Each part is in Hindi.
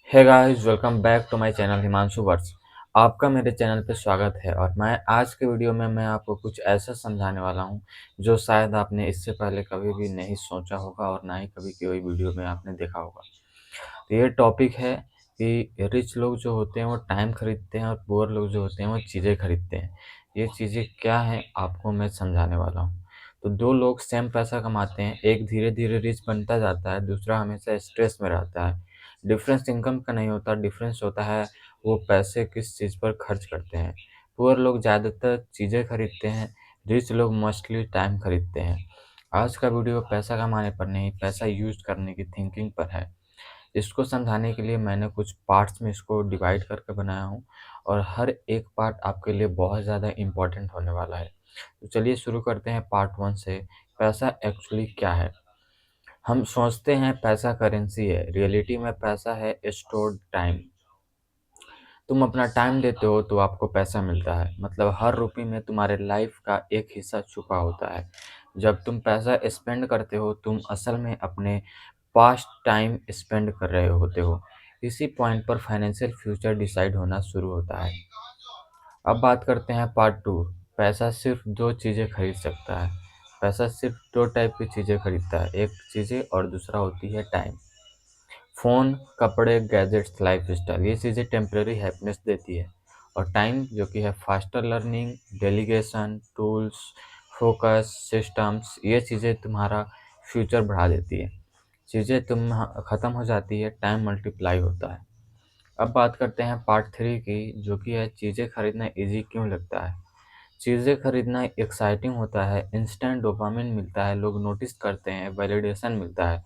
Hey guys, welcome back to my channel Himanshu verse. आपका मेरे चैनल पे स्वागत है और मैं आज के वीडियो में मैं आपको कुछ ऐसा समझाने वाला हूँ जो शायद आपने इससे पहले कभी भी नहीं सोचा होगा और ना ही कभी कोई वीडियो में आपने देखा होगा। तो ये टॉपिक है कि रिच लोग जो होते हैं वो टाइम खरीदते हैं और पुअर लोग जो होते हैं वो चीज़ें खरीदते हैं। ये चीज़ें क्या हैं आपको मैं समझाने वाला हूँ। तो दो लोग सेम पैसा कमाते हैं, एक धीरे धीरे रिच बनता जाता है, दूसरा हमेशा स्ट्रेस में रहता है। डिफरेंस इनकम का नहीं होता, डिफरेंस होता है वो पैसे किस चीज़ पर खर्च करते हैं। पुअर लोग ज़्यादातर चीज़ें खरीदते हैं, रिच लोग मोस्टली टाइम खरीदते हैं। आज का वीडियो पैसा कमाने पर नहीं, पैसा यूज़ करने की थिंकिंग पर है। इसको समझाने के लिए मैंने कुछ पार्ट्स में इसको डिवाइड करके बनाया हूँ और हर एक पार्ट आपके लिए बहुत ज़्यादा इम्पोर्टेंट होने वाला है। तो चलिए शुरू करते हैं पार्ट 1 से। पैसा एक्चुअली क्या है? हम सोचते हैं पैसा करेंसी है, रियलिटी में पैसा है स्टोर्ड टाइम। तुम अपना टाइम देते हो तो आपको पैसा मिलता है, मतलब हर रुपये में तुम्हारे लाइफ का एक हिस्सा छुपा होता है। जब तुम पैसा स्पेंड करते हो तुम असल में अपने पास्ट टाइम स्पेंड कर रहे होते हो। इसी पॉइंट पर फाइनेंशियल फ्यूचर डिसाइड होना शुरू होता है। अब बात करते हैं पार्ट 2। पैसा सिर्फ दो चीज़ें खरीद सकता है। पैसा सिर्फ दो टाइप की चीज़ें खरीदता है, एक चीज़ें और दूसरा होती है टाइम। फ़ोन, कपड़े, गैजेट्स, लाइफ़स्टाइल ये चीज़ें टेम्परेरी हैप्पीनेस देती है और टाइम जो कि है faster learning, delegation, tools, focus, systems ये चीज़ें तुम्हारा फ्यूचर बढ़ा देती है। चीज़ें ख़त्म हो जाती है, टाइम मल्टीप्लाई होता है। अब बात करते हैं पार्ट 3 की, जो कि है चीज़ें खरीदना ईज़ी क्यों लगता है। चीज़ें खरीदना एक्साइटिंग होता है, इंस्टेंट डोपामिन मिलता है, लोग नोटिस करते हैं, वैलिडेशन मिलता है।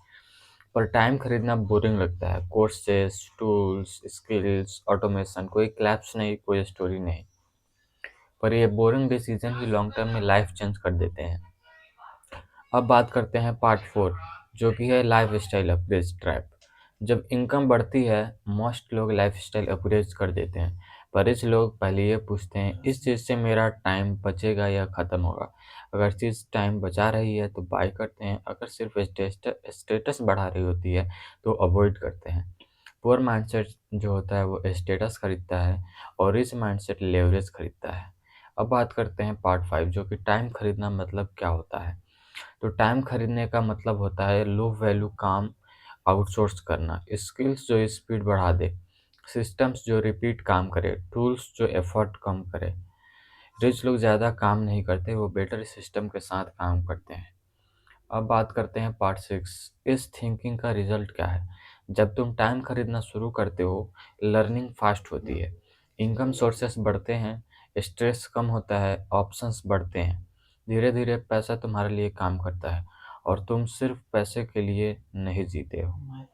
पर टाइम खरीदना बोरिंग लगता है। कोर्सेस, टूल्स, स्किल्स, ऑटोमेशन, कोई क्लैप्स नहीं, कोई स्टोरी नहीं। पर ये बोरिंग डिसीजन ही लॉन्ग टर्म में लाइफ चेंज कर देते हैं। अब बात करते हैं पार्ट 4, जो कि है लाइफस्टाइल अपग्रेड ट्रैप। जब इनकम बढ़ती है मोस्ट लोग लाइफस्टाइल अपग्रेड कर देते हैं, पर रिच लोग पहले ये पूछते हैं इस चीज़ से मेरा टाइम बचेगा या ख़त्म होगा। अगर चीज़ टाइम बचा रही है तो बाय करते हैं, अगर सिर्फ स्टेटस बढ़ा रही होती है तो अवॉइड करते हैं। पुअर माइंडसेट जो होता है वो स्टेटस खरीदता है और रिच माइंडसेट लेवरेज खरीदता है। अब बात करते हैं पार्ट 5, जो कि टाइम खरीदना मतलब क्या होता है। तो टाइम खरीदने का मतलब होता है लो वैल्यू काम आउटसोर्स करना, स्किल्स जो स्पीड बढ़ा दे, सिस्टम्स जो रिपीट काम करे, टूल्स जो एफर्ट कम करे। रिच लोग ज़्यादा काम नहीं करते, वो बेटर सिस्टम के साथ काम करते हैं। अब बात करते हैं पार्ट 6, इस थिंकिंग का रिजल्ट क्या है। जब तुम टाइम खरीदना शुरू करते हो लर्निंग फास्ट होती है, इनकम सोर्सेस बढ़ते हैं, स्ट्रेस कम होता है, ऑप्शंस बढ़ते हैं। धीरे धीरे पैसा तुम्हारे लिए काम करता है और तुम सिर्फ पैसे के लिए नहीं जीते हो।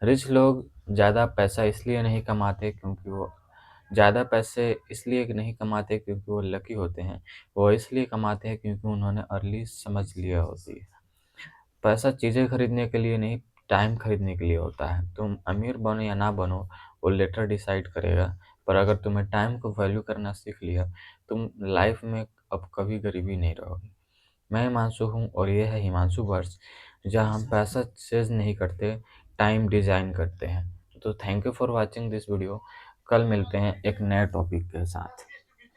रिच लोग ज़्यादा पैसा इसलिए नहीं कमाते क्योंकि वो ज़्यादा पैसे इसलिए नहीं कमाते क्योंकि वो लकी होते हैं, वो इसलिए कमाते हैं क्योंकि उन्होंने अर्ली समझ लिया होती है। पैसा चीज़ें खरीदने के लिए नहीं, टाइम खरीदने के लिए होता है। तुम अमीर बनो या ना बनो, वो लेटर डिसाइड करेगा। पर अगर तुम्हें टाइम को वैल्यू करना सीख लिया, तुम लाइफ में अब कभी गरीबी नहीं रहोगे। मैं हिमांशु हूँ और ये है हिमांशु वर्ड्स, जहाँ हम पैसा चेज़ नहीं करते, टाइम डिज़ाइन करते हैं। तो thank you for watching this video. कल मिलते हैं एक नए टॉपिक के साथ।